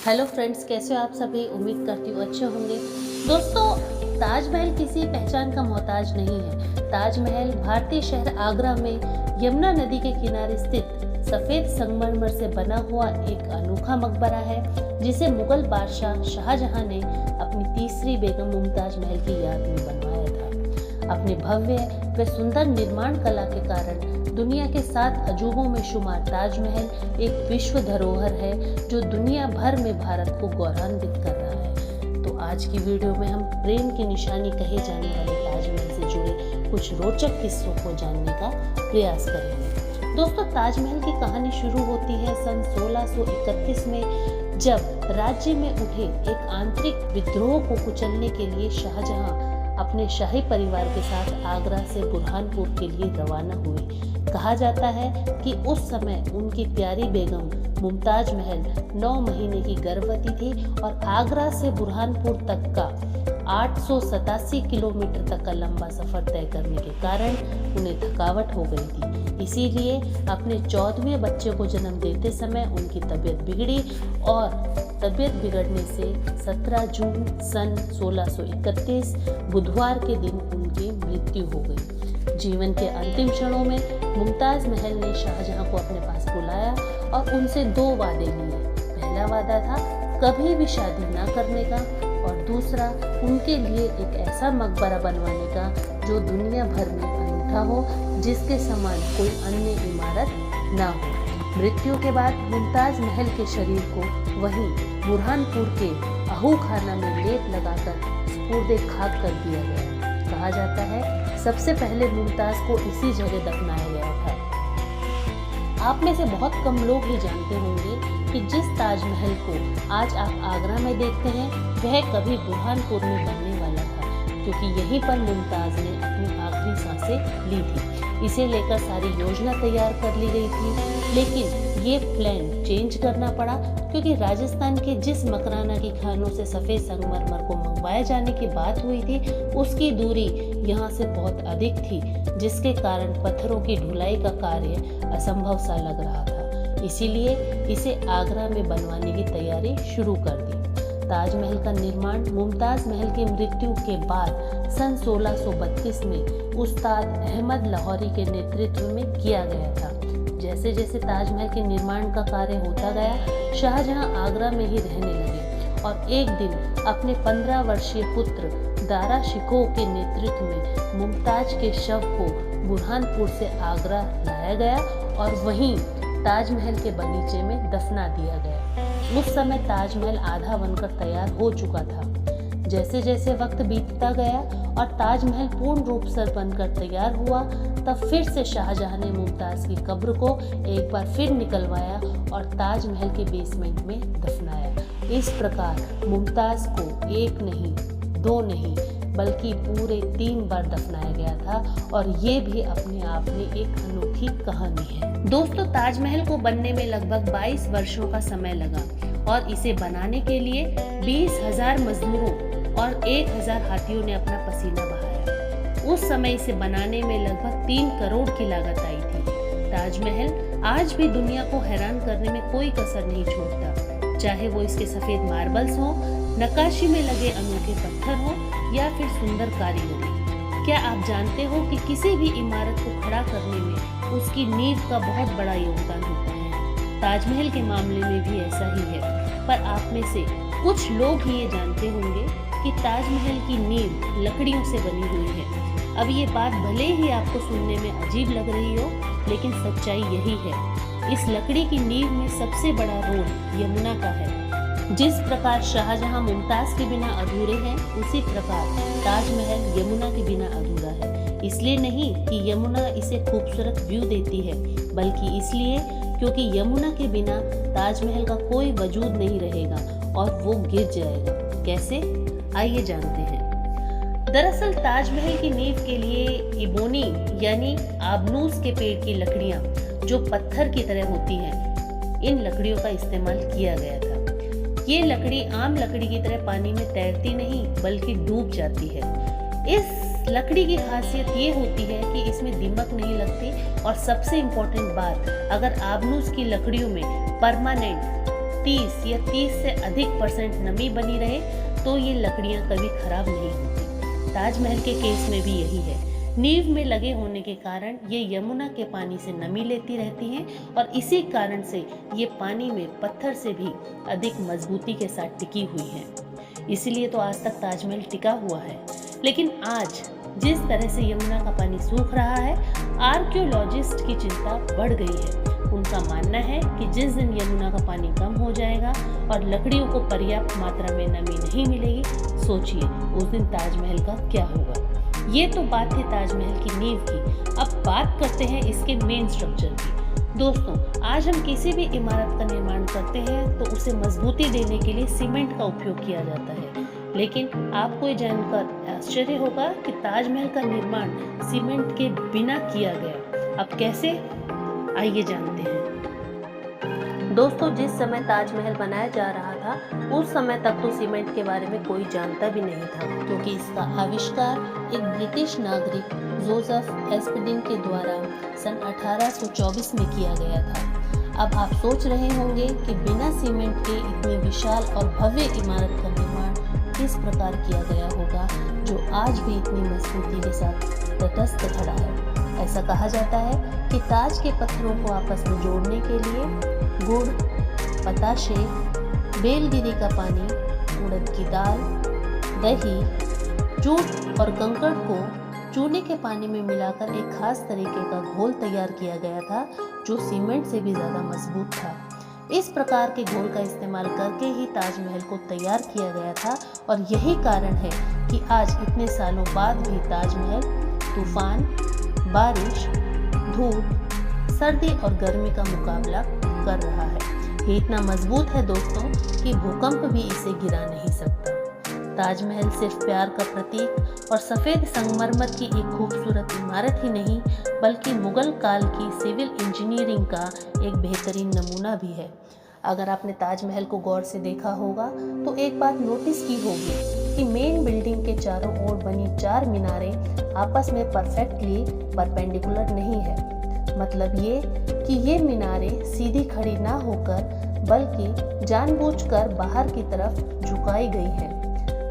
Hello friends, कैसे हो आप सभी। उम्मीद करती हूँ अच्छे होंगे। दोस्तों, ताजमहल किसी पहचान का मोहताज नहीं है। ताजमहल भारतीय शहर आगरा में यमुना नदी के किनारे स्थित सफेद संगमरमर से बना हुआ एक अनोखा मकबरा है, जिसे मुगल बादशाह शाहजहां ने अपनी तीसरी बेगम मुमताज महल की याद में बनवाया था। अपने भव्य व सुंदर निर्माण कला के कारण दुनिया के 7 अजूबों में शुमार ताजमहल एक विश्व धरोहर है, जो दुनिया भर में भारत को गौरवान्वित कर रहा है। तो आज की वीडियो में हम प्रेम की निशानी कहे जाने वाले ताजमहल से जुड़े कुछ रोचक किस्सों को जानने का प्रयास करेंगे। दोस्तों, ताजमहल की कहानी शुरू होती है सन 1631 में, जब राज्य में उठे एक आंतरिक विद्रोह को कुचलने के लिए शाहजहां अपने शाही परिवार के साथ आगरा से बुरहानपुर के लिए रवाना हुए। कहा जाता है कि उस समय उनकी प्यारी बेगम मुमताज महल 9 महीने की गर्भवती थी और आगरा से बुरहानपुर तक का 887 किलोमीटर तक का लंबा सफर तय करने के कारण उन्हें थकावट हो गई थी। इसीलिए अपने 14वें बच्चे को जन्म देते समय उनकी तबीयत बिगड़ी और तबीयत बिगड़ने से 17 जून सन 1631 बुधवार के दिन उनकी मृत्यु हो गई। जीवन के अंतिम क्षणों में मुमताज महल ने शाहजहां को अपने पास बुलाया और उनसे 2 वादे लिए। पहला वादा था कभी भी शादी ना करने का, और दूसरा उनके लिए एक ऐसा मकबरा बनवाने का जो दुनिया भर में अनूठा हो, जिसके समान कोई अन्य इमारत ना हो। मृत्यु के बाद मुमताज महल के शरीर को वहीं बुरहानपुर के आहू खाना में लेप लगाकर सुपुर्दे खाक कर दिया गया। कहा जाता है सबसे पहले मुमताज को इसी जगह दफनाया गया था। आप में से बहुत कम लोग ही जानते होंगे कि जिस ताजमहल को आज आप आगरा में देखते हैं, वह कभी बुरहानपुर में बनने वाला था, क्योंकि यहीं पर मुमताज ने अपनी आखिरी सांसें ली थी। इसे लेकर सारी योजना तैयार कर ली गई थी, लेकिन ये प्लान चेंज करना पड़ा, क्योंकि राजस्थान के जिस मकराना की खानों से सफ़ेद संगमरमर को मंगवाए जाने की बात हुई थी, उसकी दूरी यहाँ से बहुत अधिक थी, जिसके कारण पत्थरों की ढुलाई का कार्य असंभव सा लग रहा था। इसीलिए इसे आगरा में बनवाने की तैयारी शुरू कर दी। ताजमहल का निर्माण मुमताज महल की मृत्यु के बाद सन 1632 में उस्ताद अहमद लाहौरी के नेतृत्व में किया गया था। जैसे जैसे ताजमहल के निर्माण का कार्य होता गया, शाहजहां आगरा में ही रहने लगे और एक दिन अपने 15 वर्षीय पुत्र दारा शिकोह के नेतृत्व में मुमताज के शव को बुरहानपुर से आगरा लाया गया और वहीं ताजमहल के बगीचे में दफना दिया गया। उस समय ताजमहल आधा बनकर तैयार हो चुका था। जैसे जैसे वक्त बीतता गया और ताजमहल पूर्ण रूप से बनकर तैयार हुआ, तब फिर से शाहजहां ने मुमताज की कब्र को एक बार फिर निकलवाया और ताजमहल के बेसमेंट में दफनाया। इस प्रकार मुमताज को 1 नहीं, 2 नहीं, बल्कि पूरे 3 बार दफनाया गया था, और ये भी अपने आप में एक अनोखी कहानी है। दोस्तों, ताजमहल को बनने में लगभग 22 वर्षों का समय लगा और इसे बनाने के लिए 20,000 मजदूरों और 1,000 हाथियों ने अपना पसीना बहाया। उस समय इसे बनाने में लगभग 3 करोड़ की लागत आई थी। ताजमहल आज भी दुनिया को हैरान करने में कोई कसर नहीं छोड़ता, चाहे वो इसके सफेद मार्बल्स हों, नक्काशी में लगे अनोखे पत्थर हों या फिर सुंदर कारीगरी। क्या आप जानते हो कि किसी भी इमारत को खड़ा करने में उसकी नींव का बहुत बड़ा योगदान होता है। ताजमहल के मामले में भी ऐसा ही है, पर आप में से कुछ लोग ही ये जानते होंगे कि ताजमहल की नींव लकड़ियों से बनी हुई है। अब ये बात भले ही आपको सुनने में अजीब लग रही हो, लेकिन सच्चाई यही है। इस लकड़ी की नींव में सबसे बड़ा रोल यमुना का है। जिस प्रकार शाहजहां मुमताज के बिना अधूरे हैं, उसी प्रकार ताजमहल यमुना के बिना अधूरा है। इसलिए नहीं कि यमुना इसे खूबसूरत व्यू देती है, बल्कि इसलिए क्योंकि यमुना के बिना ताजमहल का कोई वजूद नहीं रहेगा और वो गिर जाएगा। कैसे? आइए जानते हैं। दरअसल ताजमहल की नींव के लिए इबोनी यानी आबनूस के पेड़ की लकड़ियां, जो पत्थर की तरह होती हैं, इन लकड़ियों का इस्तेमाल किया गया था। ये लकड़ी आम लकड़ी की तरह पानी में तैरती नहीं, बल्कि डूब जाती है। इस लकड़ी की खासियत ये होती है कि इसमें दीमक नहीं लगती, और सबसे इम्पोर्टेंट बात, अगर आबनूस की लकड़ियों में परमानेंट 30 या 30 से अधिक % नमी बनी रहे तो ये लकड़ियाँ कभी खराब नहीं होती। ताजमहल के केस में भी यही है। नींव में लगे होने के कारण ये यमुना के पानी से नमी लेती रहती हैं और इसी कारण से ये पानी में पत्थर से भी अधिक मजबूती के साथ टिकी हुई हैं। इसलिए तो आज तक ताजमहल टिका हुआ है। लेकिन आज जिस तरह से यमुना का पानी सूख रहा है, आर्कियोलॉजिस्ट की चिंता बढ़ गई है। उनका मानना है कि जिस दिन यमुना का पानी कम हो जाएगा और लकड़ियों को पर्याप्त मात्रा में नमी नहीं मिलेगी, सोचिए उस दिन ताजमहल का क्या होगा। ये तो बात थी ताजमहल की नींव की। अब बात करते हैं इसके मेन स्ट्रक्चर की। दोस्तों, आज हम किसी भी इमारत का निर्माण करते हैं तो उसे मजबूती देने के लिए सीमेंट का उपयोग किया जाता है। लेकिन आपको ये जानकर आश्चर्य होगा कि ताजमहल का निर्माण सीमेंट के बिना किया गया। अब कैसे, आइए जानते हैं। दोस्तों, जिस समय ताजमहल बनाया जा रहा था उस समय तक तो सीमेंट के बारे में कोई जानता भी नहीं था, क्योंकि इसका आविष्कार एक ब्रिटिश नागरिक जोसेफ एस्पेडिन के द्वारा सन 1824 में किया गया था। अब आप सोच रहे होंगे कि बिना सीमेंट के इतनी विशाल और भव्य इमारत का निर्माण किस प्रकार किया गया होगा, जो आज भी इतनी मजबूती के साथ तटस्थ खड़ा है। ऐसा कहा जाता है कि ताज के पत्थरों को आपस में जोड़ने के लिए गुड़, पताशे, बेलगिरी का पानी, उड़द की दाल, दही, जूट और कंकड़ को चूने के पानी में मिलाकर एक खास तरीके का घोल तैयार किया गया था, जो सीमेंट से भी ज़्यादा मजबूत था। इस प्रकार के घोल का इस्तेमाल करके ही ताजमहल को तैयार किया गया था और यही कारण है कि आज इतने सालों बाद भी ताजमहल तूफान, बारिश, धूप, सर्दी और गर्मी का मुकाबला कर रहा है। ये इतना मजबूत है दोस्तों कि भूकंप भी इसे गिरा नहीं सकता। ताजमहल सिर्फ प्यार का प्रतीक और सफ़ेद संगमरमर की एक खूबसूरत इमारत ही नहीं, बल्कि मुगल काल की सिविल इंजीनियरिंग का एक बेहतरीन नमूना भी है। अगर आपने ताजमहल को गौर से देखा होगा तो एक बात नोटिस की होगी कि मेन बिल्डिंग के चारों ओर बनी 4 मीनारें आपस में परफेक्टली परपेंडिकुलर नहीं है। मतलब ये कि ये मीनारें सीधी खड़ी ना होकर बल्कि जानबूझकर बाहर की तरफ झुकाई गई हैं,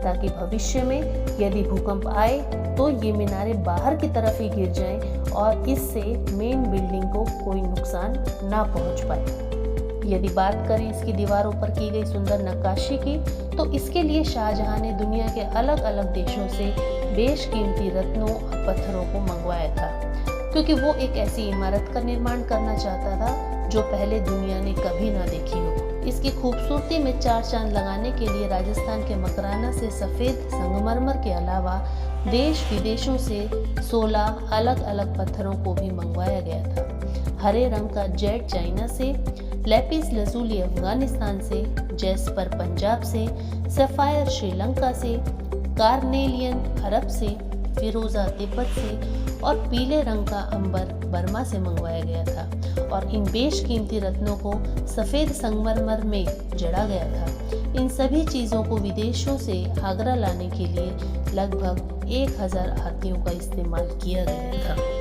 ताकि भविष्य में यदि भूकंप आए तो ये मीनारें बाहर की तरफ ही गिर जाएं और इससे मेन बिल्डिंग को कोई नुकसान ना पहुंच पाए। यदि बात करें इसकी दीवारों पर की गई सुंदर नक्काशी की, तो इसके लिए शाहजहां ने दुनिया के अलग अलग देशों से बेशकीमती रत्नों और पत्थरों को मंगवाया था, क्योंकि वो एक ऐसी इमारत का निर्माण करना चाहता था जो पहले दुनिया ने कभी ना देखी हो। इसकी खूबसूरती में 4 चांद लगाने के लिए राजस्थान के मकराना से सफ़ेद संगमरमर के अलावा देश विदेशों से 16 अलग अलग पत्थरों को भी मंगवाया गया था। हरे रंग का जेड चाइना से, लैपिस लजूली अफगानिस्तान से, जैस्पर पंजाब से, सफ़ायर श्रीलंका से, कार्नेलियन अरब से, फिरोज़ा तिब्बत से और पीले रंग का अंबर बर्मा से मंगवाया गया था और इन बेशकीमती रत्नों को सफ़ेद संगमरमर में जड़ा गया था। इन सभी चीज़ों को विदेशों से आगरा लाने के लिए लगभग 1000 हाथियों का इस्तेमाल किया गया था।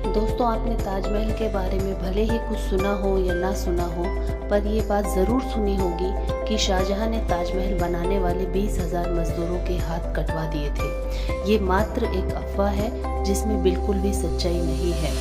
दोस्तों, आपने ताजमहल के बारे में भले ही कुछ सुना हो या ना सुना हो, पर ये बात ज़रूर सुनी होगी कि शाहजहां ने ताजमहल बनाने वाले 20,000 मजदूरों के हाथ कटवा दिए थे। ये मात्र एक अफवाह है जिसमें बिल्कुल भी सच्चाई नहीं है।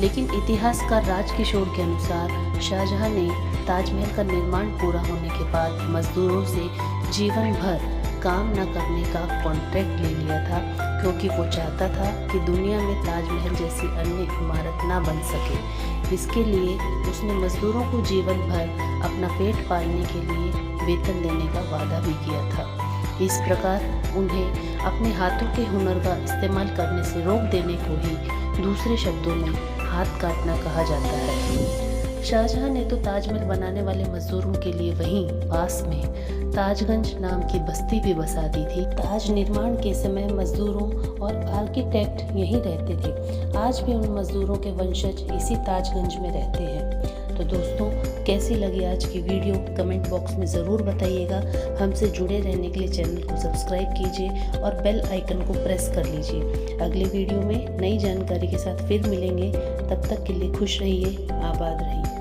लेकिन इतिहासकार राजकिशोर के अनुसार शाहजहां ने ताजमहल का निर्माण पूरा होने के बाद मजदूरों से जीवन भर काम न करने का कॉन्ट्रैक्ट ले लिया था, क्योंकि वो चाहता था कि दुनिया में ताजमहल जैसी अन्य इमारत ना बन सके। इसके लिए उसने मजदूरों को जीवन भर अपना पेट पालने के लिए वेतन देने का वादा भी किया था। इस प्रकार उन्हें अपने हाथों के हुनर का इस्तेमाल करने से रोक देने को ही दूसरे शब्दों में हाथ काटना कहा जाता है। शाहजहां ने तो ताजमहल बनाने वाले मजदूरों के लिए वहीं पास में ताजगंज नाम की बस्ती भी बसा दी थी। ताज निर्माण के समय मजदूरों और आर्किटेक्ट यहीं रहते थे। आज भी उन मजदूरों के वंशज इसी ताजगंज में रहते हैं। तो दोस्तों, कैसी लगी आज की वीडियो कमेंट बॉक्स में ज़रूर बताइएगा। हमसे जुड़े रहने के लिए चैनल को सब्सक्राइब कीजिए और बेल आइकन को प्रेस कर लीजिए। अगले वीडियो में नई जानकारी के साथ फिर मिलेंगे। तब तक के लिए खुश रहिए, आबाद रहिए।